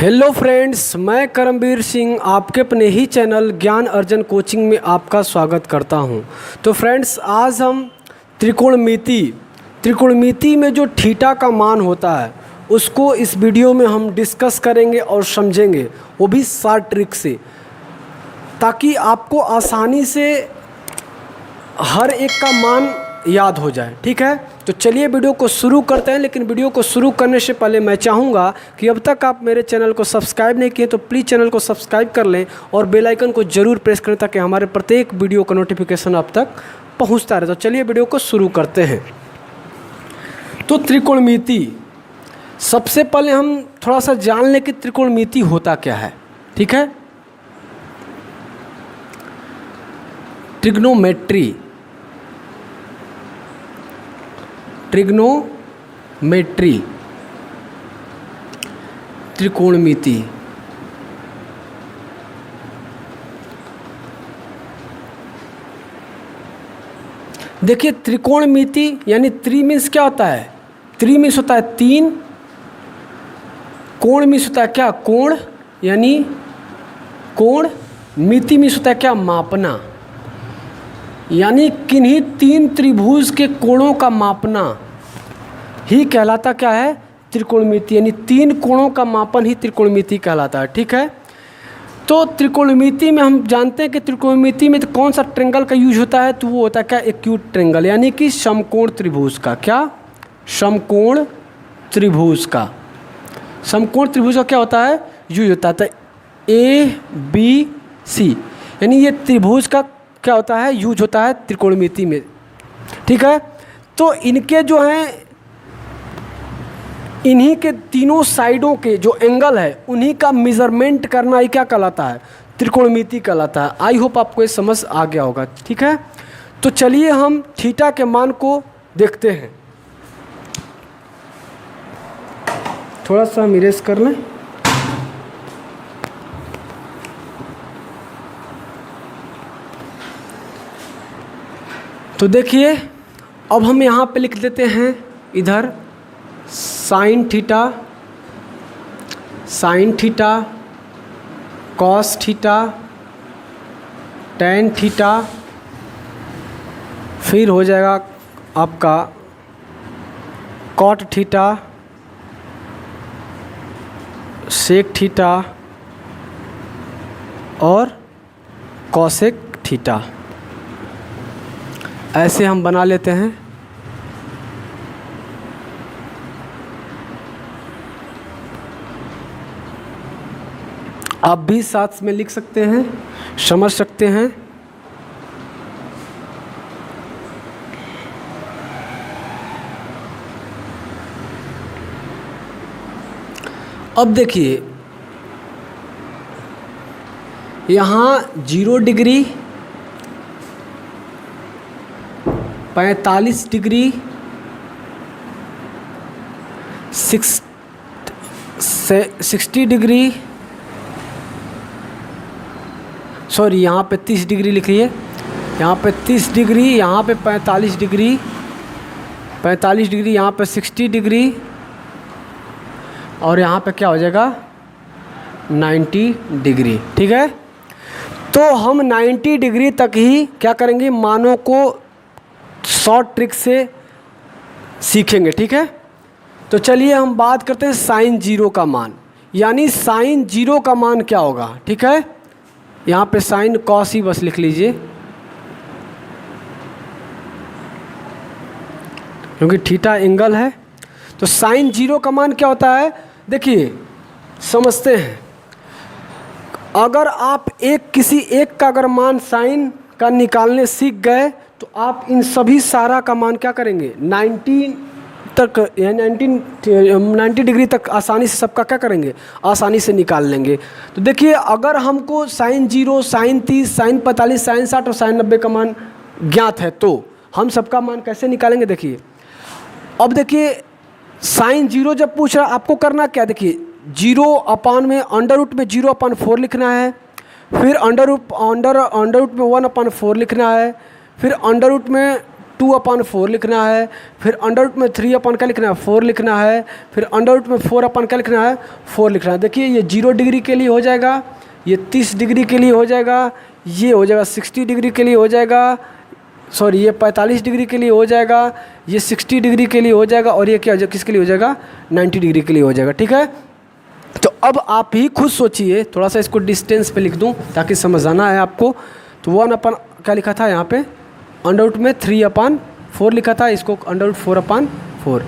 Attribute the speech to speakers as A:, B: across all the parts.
A: Hello friends, मैं करमवीर सिंह आपके अपने ही चैनल ज्ञान अर्जन कोचिंग में आपका स्वागत करता हूं। तो फ्रेंड्स, आज हम त्रिकोणमिति में जो थीटा का मान होता है उसको इस वीडियो में हम डिस्कस करेंगे और समझेंगे, वो भी शॉर्ट ट्रिक से, ताकि आपको आसानी से हर एक का मान याद हो जाए। ठीक है, तो चलिए वीडियो को शुरू करते हैं। लेकिन वीडियो को शुरू करने से पहले मैं चाहूँगा कि अब तक आप मेरे चैनल को सब्सक्राइब नहीं किए तो प्लीज़ चैनल को सब्सक्राइब कर लें और बेल आइकन को ज़रूर प्रेस करें ताकि हमारे प्रत्येक वीडियो का नोटिफिकेशन आप तक पहुँचता रहे। तो चलिए वीडियो को शुरू करते हैं। तो त्रिकोणमिति, सबसे पहले हम थोड़ा सा जान लें कि त्रिकोणमिति होता क्या है। ठीक है, ट्रिग्नोमेट्री, त्रिकोणमिति। देखिए, त्रिकोणमिति यानी त्रि मीन्स क्या होता है? त्रि मीन्स होता है तीन, कोण मीन्स होता है क्या? कोण, यानी कोण। मिति मीन्स होता है क्या? मापना, यानी किन्हीं तीन त्रिभुज के कोणों का मापना ही कहलाता क्या है? त्रिकोणमिति। यानी तीन कोणों का मापन ही त्रिकोणमिति कहलाता है। ठीक है, तो त्रिकोणमिति में हम जानते हैं कि त्रिकोणमिति में तो कौन सा ट्रेंगल का यूज होता है? तो वो होता है क्या? एक्यूट ट्रेंगल, यानी कि समकोण त्रिभुज का। क्या? समकोण त्रिभुज का। समकोण त्रिभुज का क्या होता है? यूज होता है। तो ABC, यानी ये त्रिभुज का क्या होता है? यूज होता है त्रिकोणमिति में। ठीक है, तो इनके जो हैं, इन्हीं के तीनों साइडों के जो एंगल है उन्हीं का मेजरमेंट करना ही क्या कहलाता है? त्रिकोणमिति कहलाता है। आई होप आपको ये समझ आ गया होगा। ठीक है, तो चलिए हम थीटा के मान को देखते हैं। थोड़ा सा हम इरेज कर लें। तो देखिए, अब हम यहाँ पे लिख देते हैं इधर sine theta, cos theta, tan theta, फिर हो जाएगा आपका कॉट थीटा, सेक थीटा और कॉसेक थीटा। ऐसे हम बना लेते हैं। आप भी साथ में लिख सकते हैं, समझ सकते हैं। अब देखिए, यहाँ 0 डिग्री, 45 डिग्री, 60 डिग्री, सॉरी यहाँ पे 30 डिग्री लिखिए। यहाँ पे 30 डिग्री, यहाँ पे 45 डिग्री, 45 डिग्री, यहाँ पे 60 डिग्री और यहाँ पे क्या हो जाएगा? 90 डिग्री। ठीक है, तो हम 90 डिग्री तक ही क्या करेंगे? मानों को शॉर्ट ट्रिक से सीखेंगे। ठीक है, तो चलिए हम बात करते हैं साइन 0 का मान। यानी साइन 0 का मान क्या होगा? ठीक है, यहाँ पे साइन कॉस ही बस लिख लीजिए, क्योंकि थीटा एंगल है। तो साइन 0 का मान क्या होता है? देखिए, समझते हैं। अगर आप किसी एक का अगर मान साइन का निकालने सीख गए तो आप इन सभी सारा का मान क्या करेंगे? 90 तक, यानी 90 डिग्री तक आसानी से सबका क्या करेंगे? आसानी से निकाल लेंगे। तो देखिए, अगर हमको साइन 0, साइन 30, साइन 45, साइन 60 और साइन 90 का मान ज्ञात है तो हम सबका मान कैसे निकालेंगे? देखिए, अब देखिए, साइन 0 जब पूछ रहा, आपको करना क्या? देखिए, 0 अपान में अंडर रूट में 0/4 लिखना है, फिर अंडर रूट में 1/4 लिखना है, फिर अंडर रूट में 2/4 लिखना है, फिर अंडर रूट में 3 क्या लिखना है 4 लिखना है, फिर अंडर रूट में 4 क्या लिखना है 4 लिखना है। देखिए ये 0 डिग्री के लिए हो जाएगा, ये 30 डिग्री के लिए हो जाएगा, ये हो जाएगा 60 डिग्री के लिए हो जाएगा, सॉरी ये 45 डिग्री के लिए हो जाएगा, ये 60 डिग्री के लिए हो जाएगा, और ये क्या हो जाएगा किसके लिए हो जाएगा 90 डिग्री के लिए हो जाएगा। ठीक है, तो अब आप ही खुद सोचिए, थोड़ा सा इसको डिस्टेंस पे लिख दूं ताकि समझ आना है आपको। तो 1 क्या लिखा था यहाँ पे अंडर रूट में 3/4 लिखा था, इसको अंडर रूट 4/4।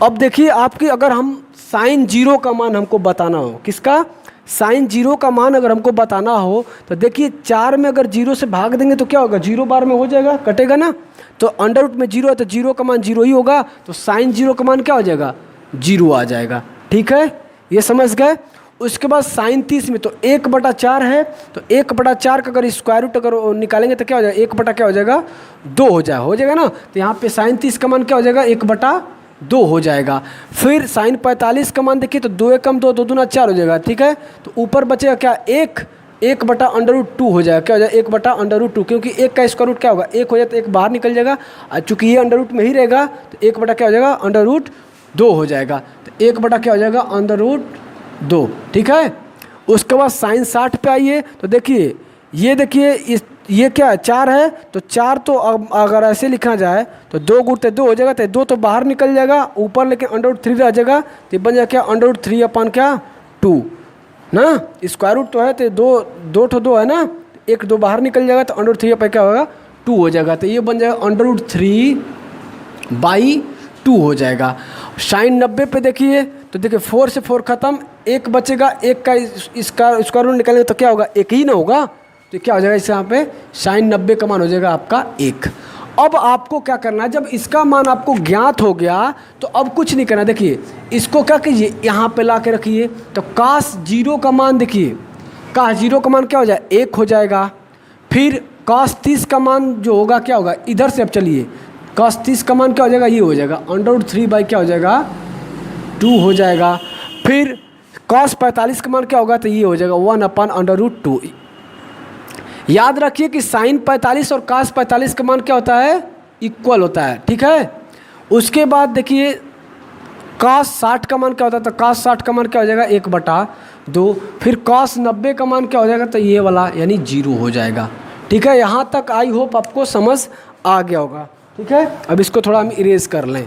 A: अब देखिए आपकी अगर हम साइन 0 का मान हमको बताना हो, किसका साइन 0 का मान अगर हमको बताना हो तो देखिए 4 में अगर 0 से भाग देंगे तो क्या होगा 0 बार में हो जाएगा, कटेगा ना। तो अंडर रूट में 0 है तो 0 का मान 0 ही होगा, तो साइन 0 का मान क्या हो जाएगा 0 आ जाएगा। ठीक है, ये समझ गए। उसके बाद साइन 30 में तो 1/4 है, तो 1/4 का अगर स्क्वायर रूट अगर निकालेंगे तो क्या हो जाएगा 1 क्या हो जाएगा 2 हो जाएगा ना। तो यहाँ पे साइन 30 का मान क्या हो जाएगा 1/2 हो जाएगा। फिर साइन 45 का मान देखिए तो 2 × 2 2 दूना 4 हो जाएगा। ठीक है, तो ऊपर बचेगा क्या 1/√2 हो जाएगा, क्या हो जाएगा 1/√2, क्योंकि 1 का स्क्वायर रूट क्या होगा 1 हो जाए तो 1 बाहर निकल जाएगा, और चूँकि ये अंडर रूट में ही रहेगा तो 1 क्या हो जाएगा √2 हो जाएगा। तो 1 क्या हो जाएगा √2। ठीक है, उसके बाद साइन 60 पे आइए तो देखिए ये क्या है 4 है, तो 4 तो अगर ऐसे लिखा जाए तो 2 × 2 हो जाएगा, तो 2 तो बाहर निकल जाएगा, ऊपर लेकिन अंडर रूट 3 रह जाएगा, तो बन जाएगा क्या अंडर रूट 3/2 ना। स्क्वायर रूट तो है तो 2 है ना, 1 2 बाहर निकल जाएगा तो अंडर रूट 3 क्या होगा 2 हो जाएगा। तो ये बन जाएगा अंडर रूट 3/2 हो जाएगा। साइन 90 पे देखिए तो देखिए 4 से 4 खत्म, 1 बचेगा, 1 का इसका स्क्वायर रूट निकालेंगे तो क्या होगा 1 ही ना होगा, तो क्या हो जाएगा इस यहाँ पे साइन 90 का मान हो जाएगा आपका 1। अब आपको क्या करना है, जब इसका मान आपको ज्ञात हो गया तो अब कुछ नहीं करना। देखिए इसको क्या कीजिए यहाँ पे ला के रखिए, तो cos 0 का मान देखिए cos 0 का मान क्या हो जाएगा 1 हो जाएगा। फिर cos 30 का मान जो होगा क्या होगा, इधर से अब चलिए cos 30 का मान क्या हो जाएगा ये हो जाएगा अंडर रूट 3 क्या हो जाएगा 2 हो जाएगा। फिर cos 45 का मान क्या होगा तो ये हो जाएगा 1/√2। याद रखिए कि साइन 45 और cos 45 का मान क्या होता है इक्वल होता है। ठीक है, उसके बाद देखिए cos 60 का मान क्या होता है, तो cos 60 का मान क्या हो जाएगा 1/2। फिर cos 90 का मान क्या हो जाएगा तो ये वाला यानी 0 हो जाएगा। ठीक है, यहाँ तक आई होप आपको समझ आ गया होगा। ठीक है, अब इसको थोड़ा हम इरेज कर लें।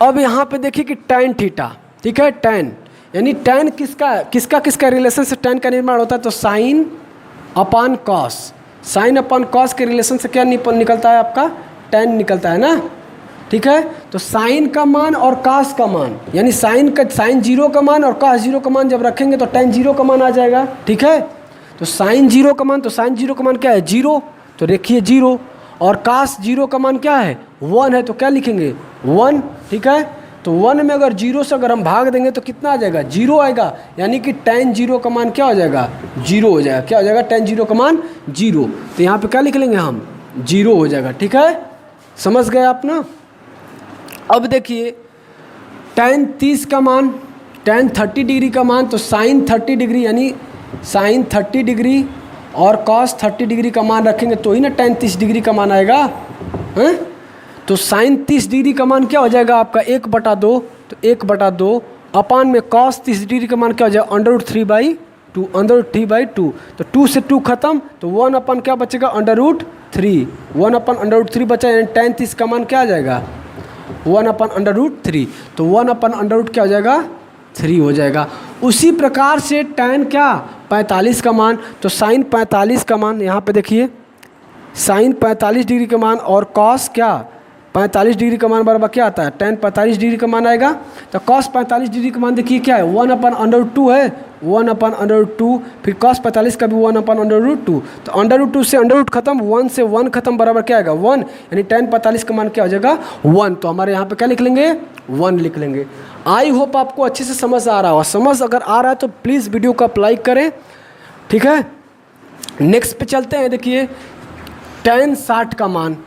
A: अब यहाँ पे देखिए कि tan थीटा, ठीक है tan यानी tan किसका रिलेशन से tan का निर्माण होता है, तो साइन अपान कॉस के रिलेशन से क्या निकलता है आपका tan निकलता है ना। ठीक है, तो साइन का मान और cos का मान यानी साइन 0 का मान और cos 0 का मान जब रखेंगे तो tan 0 का मान आ जाएगा। ठीक है, तो साइन 0 का मान क्या है 0, तो देखिए 0, और cos 0 का मान क्या है 1 है, तो क्या लिखेंगे 1। ठीक है, तो 1 में अगर 0 से अगर हम भाग देंगे तो कितना आ जाएगा 0 आएगा, यानी कि tan 0 का मान क्या हो जाएगा 0 हो जाएगा। क्या हो जाएगा tan 0 का मान 0, तो यहाँ पे क्या लिख लेंगे हम 0 हो जाएगा। ठीक है, समझ गए आप ना। अब देखिए tan 30 का मान tan 30 डिग्री का मान, तो साइन 30 डिग्री यानी साइन 30 डिग्री और cos 30 डिग्री का मान रखेंगे तो ही ना tan 30 डिग्री का मान आएगा हैं। तो साइन 30 डिग्री का मान क्या हो जाएगा आपका 1/2, तो 1/2 अपान में cos 30 डिग्री का मान क्या हो जाएगा अंडर रूट 3/2, तो 2 से 2 खत्म, तो 1 अपन क्या बचेगा √3, 1/√3 बचा, यानी tan 30 का मान क्या आ जाएगा 1/√3, तो 1/√ क्या हो जाएगा 3 हो जाएगा। उसी प्रकार से tan क्या 45 का मान, तो साइन 45 का मान यहाँ पे देखिए साइन 45 डिग्री का मान और cos क्या 45 डिग्री का मान बराबर क्या आता है tan 45 डिग्री का मान आएगा। तो cos 45 डिग्री का मान देखिए क्या है 1/√2 है, 1/√2, फिर cos 45 का भी 1/√2, तो √2 से √2 खत्म, 1 से 1 खत्म बराबर क्या आएगा 1, यानी tan 45 का मान क्या हो जाएगा 1। तो हमारे यहाँ पे क्या लिख लेंगे 1 लिख लेंगे। आई होप आपको अच्छे से समझ आ रहा हो। समझ अगर आ रहा है तो प्लीज़ वीडियो को आप लाइक करें। ठीक है, नेक्स्ट पे चलते हैं। देखिए tan 60 का मान,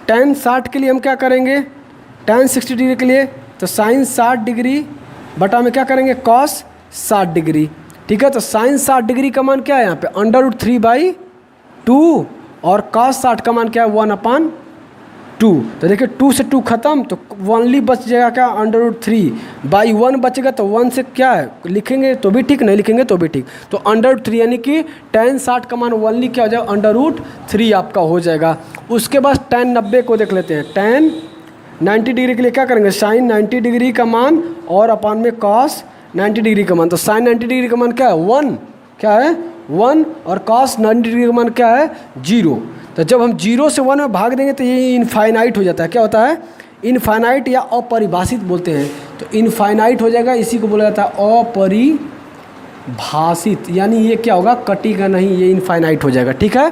A: tan 60 के लिए हम क्या करेंगे tan 60 डिग्री के लिए, तो साइन 60 डिग्री बटा में क्या करेंगे cos 60 डिग्री। ठीक है, तो साइन 60 डिग्री का मान क्या है यहाँ पे √3/2 और cos 60 का मान क्या है 1/2। तो देखिए 2 से 2 खत्म, तो ओनली बच जाएगा क्या √3 बाई 1 बचेगा, तो 1 से क्या है लिखेंगे तो भी ठीक, नहीं लिखेंगे तो भी ठीक। तो √3 यानी कि tan 60 का मान ओनली क्या हो जाएगा √3 आपका हो जाएगा। उसके बाद tan 90 को देख लेते हैं। tan 90 डिग्री के लिए क्या करेंगे, sin 90 डिग्री का मान और अपान में cos 90 डिग्री का मान। तो sin 90 डिग्री का मान क्या है 1, क्या है 1, और cos 90 डिग्री का मान क्या है 0। तो जब हम 0 से 1 में भाग देंगे तो ये इनफाइनाइट हो जाता है। क्या होता है इनफाइनाइट या अपरिभाषित बोलते हैं। तो इनफाइनाइट हो जाएगा, इसी को बोला जाता है अपरिभाषित, यानी ये क्या होगा कटेगा नहीं, ये इनफाइनाइट हो जाएगा। ठीक है,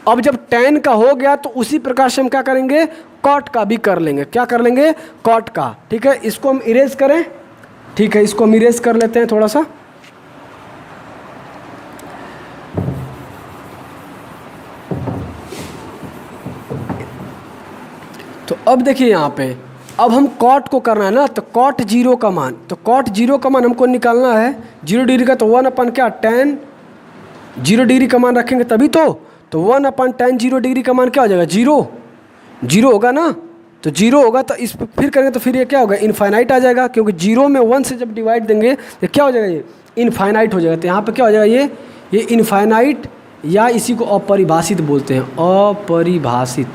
A: अब जब tan का हो गया तो उसी प्रकार से हम क्या करेंगे cot का भी कर लेंगे। क्या कर लेंगे cot का। ठीक है, इसको हम इरेज करें। ठीक है, इसको हम इरेज कर लेते हैं थोड़ा सा। तो अब देखिए यहाँ पे, अब हम cot को करना है ना, तो cot 0 का मान, तो cot 0 का मान हमको निकालना है 0 डिग्री का, तो 1 क्या tan 0 डिग्री का मान रखेंगे तभी तो 1 tan 0 डिग्री का मान क्या हो जाएगा 0 होगा ना। तो 0 होगा, तो इस फिर करेंगे तो फिर ये क्या होगा इनफाइनाइट आ जाएगा, क्योंकि 0 में 1 से जब डिवाइड देंगे तो क्या हो जाएगा ये इनफाइनाइट हो जाएगा। तो यहाँ पे क्या हो जाएगा ये इनफाइनाइट, या इसी को अपरिभाषित बोलते हैं, अपरिभाषित।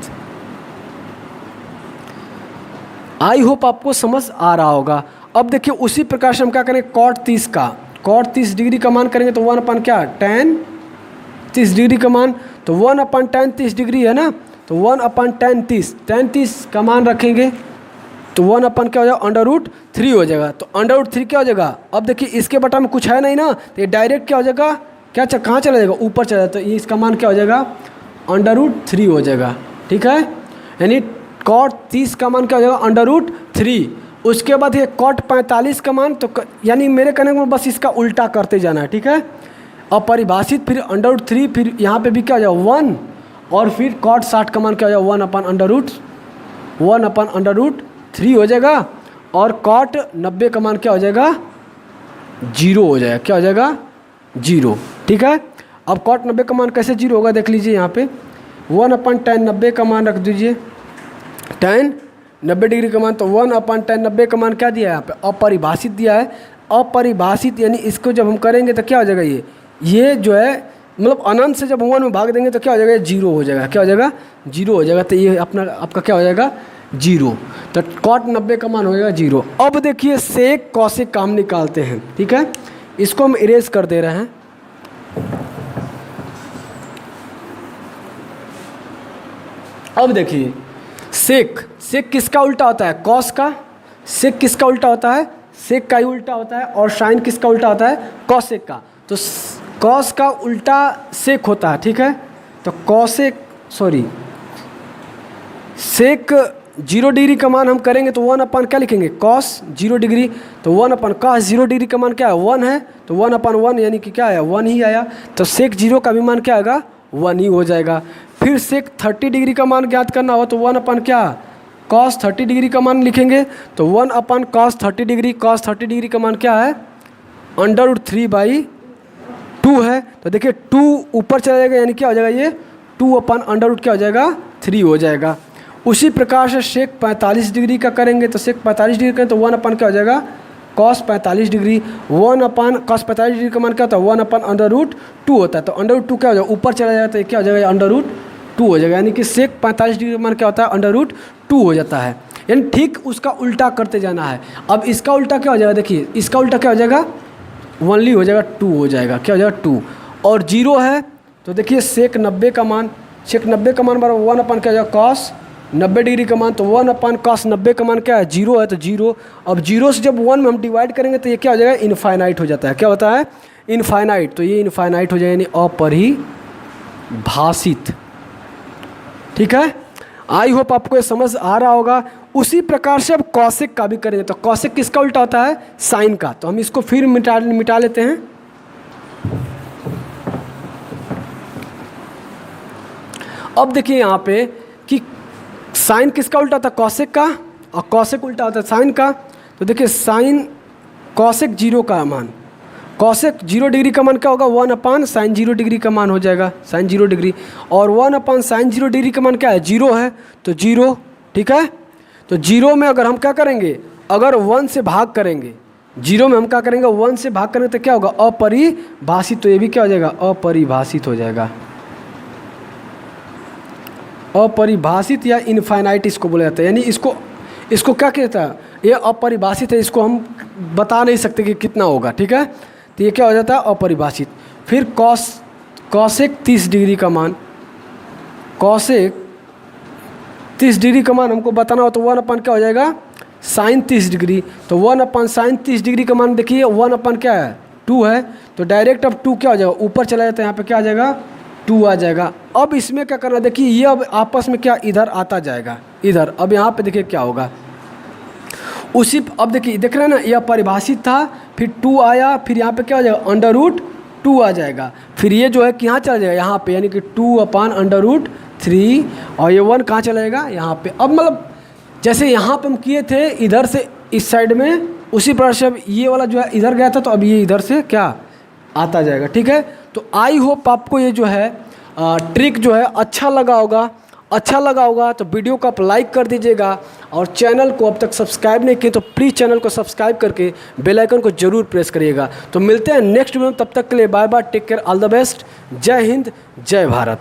A: आई होप आपको समझ आ रहा होगा। अब देखिए उसी प्रकार से हम क्या करेंगे cot 30 का, cot 30 डिग्री का मान करेंगे तो 1 क्या tan 30 डिग्री का मान, तो 1 tan 30 डिग्री है ना, तो 1 tan 30 का मान रखेंगे तो 1 क्या हो जाएगा √3 हो जाएगा। तो √3 क्या हो जाएगा, अब देखिए इसके बटा में कुछ है नहीं ना, तो ये डायरेक्ट क्या हो जाएगा, क्या कहाँ चला जाएगा ऊपर चला जाएगा, तो ये इसका मान क्या हो जाएगा √3 हो जाएगा। ठीक है, यानी cot 30 का मान क्या हो जाएगा √3। उसके बाद ये cot 45 का मान, तो यानी मेरे कहने को बस इसका उल्टा करते जाना है। ठीक है, अपरिभाषित फिर √3, फिर यहाँ पे भी क्या हो जाएगा 1, और फिर cot 60 का मान क्या हो जाएगा 1/√3 हो जाएगा, और cot 90 का मान क्या हो जाएगा 0 हो जाएगा। क्या हो जाएगा 0। ठीक है, अब cot 90 का मान कैसे 0 होगा देख लीजिए यहाँ पे, 1/tan 90 का मान रख दीजिए, tan 90 डिग्री का मान, तो 1/tan 90 का मान क्या दिया है यहाँ पे अपरिभाषित दिया है। अपरिभाषित यानी इसको जब हम करेंगे तो क्या हो जाएगा ये जो है मतलब अनंत से जब 1 में भाग देंगे तो क्या हो जाएगा 0 हो जाएगा। क्या हो जाएगा 0 हो जाएगा, तो ये आपका क्या हो जाएगा 0। तो cot 90 का मान हो जाएगा 0। अब देखिए सेक कॉसेक का हम निकालते हैं। ठीक है, इसको हम इरेज कर दे रहे हैं। अब देखिए सेक किसका उल्टा होता है कॉस का, सेक किसका उल्टा होता है सेक का ही उल्टा होता है, और साइन किसका उल्टा होता है कॉसेक का। तो कॉस का उल्टा सेक होता है। ठीक है, तो सेक 0 डिग्री का मान हम करेंगे तो 1 क्या लिखेंगे cos 0 डिग्री, तो 1 cos 0 डिग्री का मान क्या है 1 है, तो 1/1 यानी कि क्या है 1 ही आया। तो सेक 0 का भी मान क्या आएगा 1 ही हो जाएगा। फिर सेक 30 डिग्री का मान ज्ञात करना हो तो 1 क्या cos 30 डिग्री का मान लिखेंगे, तो 1 cos 30 डिग्री का मान क्या है √3/2 है। तो देखिए 2 ऊपर चला जाएगा, यानी क्या हो जाएगा ये 2/√3 क्या हो जाएगा 3 हो जाएगा। उसी प्रकार से सेक 45 डिग्री का करेंगे, तो सेक 45 डिग्री करें तो 1 क्या हो जाएगा cos 45 डिग्री, 1/cos 45 डिग्री का मान क्या होता है 1/√2 होता है। तो √2 क्या हो जाएगा ऊपर चला जाएगा, तो ये क्या हो जाएगा √2 हो जाएगा, यानी कि सेक 45 डिग्री का मान क्या होता है √2 हो जाता है। यानी ठीक उसका उल्टा करते जाना है। अब इसका उल्टा क्या हो जाएगा, देखिए इसका उल्टा क्या हो जाएगा ओनली हो जाएगा 2 हो जाएगा। क्या हो जाएगा 2, और 0 है तो देखिए सेक 90 का मान बराबर 1 क्या हो जाएगा cos 90 डिग्री का मान, तो 1 cos 90 का मान क्या है 0 है, तो 0। अब 0 से जब 1 में हम डिवाइड करेंगे तो ये क्या हो जाएगा इनफाइनाइट हो जाता है। क्या होता है इनफाइनाइट, तो ये इनफाइनाइट हो जाएगा यानी अपरिभाषित। ठीक है, आई होप आपको ये समझ आ रहा होगा। उसी प्रकार से अब कॉसेक का भी करेंगे, तो कॉसेक किसका उल्टा होता है साइन का। तो हम इसको फिर मिटा लेते हैं। अब देखिए यहाँ पे कि साइन किसका उल्टा होता है कॉसेक का, और कॉसेक उल्टा होता है साइन का। तो देखिए साइन कॉसेक 0 का मान कॉसेक 0 डिग्री का मान क्या होगा, 1 अपान साइन 0 डिग्री का मान हो जाएगा, साइन 0 डिग्री। और 1 अपान साइन 0 डिग्री का मान क्या है, 0 है, तो 0, ठीक है। तो 0 में अगर हम क्या करेंगे, अगर 1 से भाग करेंगे, 0 में हम क्या करेंगे, 1 से भाग करेंगे तो क्या होगा, अपरिभाषित। तो ये भी क्या हो जाएगा, अपरिभाषित हो जाएगा। अपरिभाषित या इनफाइनाइट इसको बोला जाता है, यानी इसको क्या कहता है, ये अपरिभाषित है, इसको हम बता नहीं सकते कि कितना होगा, ठीक है। तो ये क्या हो जाता है, अपरिभाषित। फिर कॉसेक 30 डिग्री का मान, कॉसेक 30 डिग्री का मान हमको बताना हो तो 1 अपान क्या हो जाएगा, साइन 30 डिग्री। तो 1 अपान साइन 30 डिग्री का मान देखिए, 1 अपान क्या है, 2 है, तो डायरेक्ट अब 2 क्या हो जाएगा, ऊपर चला जाता है, यहाँ पे क्या आ जाएगा, 2 आ जाएगा। अब इसमें क्या करना, देखिए ये अब आपस में क्या इधर आता जाएगा, इधर। अब यहाँ पे देखिए क्या होगा, उसी अब देखिए देख रहे हैं ना, यह परिभाषित था, फिर 2 आया, फिर यहाँ पे क्या हो जाएगा, √2 आ जाएगा। फिर ये जो है कि यहाँ चला जाएगा, यहाँ पे, यानी कि 2 अपान √3, और ये 1 कहाँ चला जाएगा, यहाँ पे। अब मतलब जैसे यहाँ पे हम किए थे इधर से इस साइड में, उसी प्रकार से अब ये वाला जो है इधर गया था, तो अब ये इधर से क्या आता जाएगा, ठीक है। तो आई होप आपको ये जो है ट्रिक जो है अच्छा लगा होगा। तो वीडियो को आप लाइक कर दीजिएगा, और चैनल को अब तक सब्सक्राइब नहीं किए तो प्लीज़ चैनल को सब्सक्राइब करके बेल आइकन को जरूर प्रेस करिएगा। तो मिलते हैं नेक्स्ट वीडियो में, तब तक के लिए bye bye, take care, all the best, जय हिंद, जय भारत।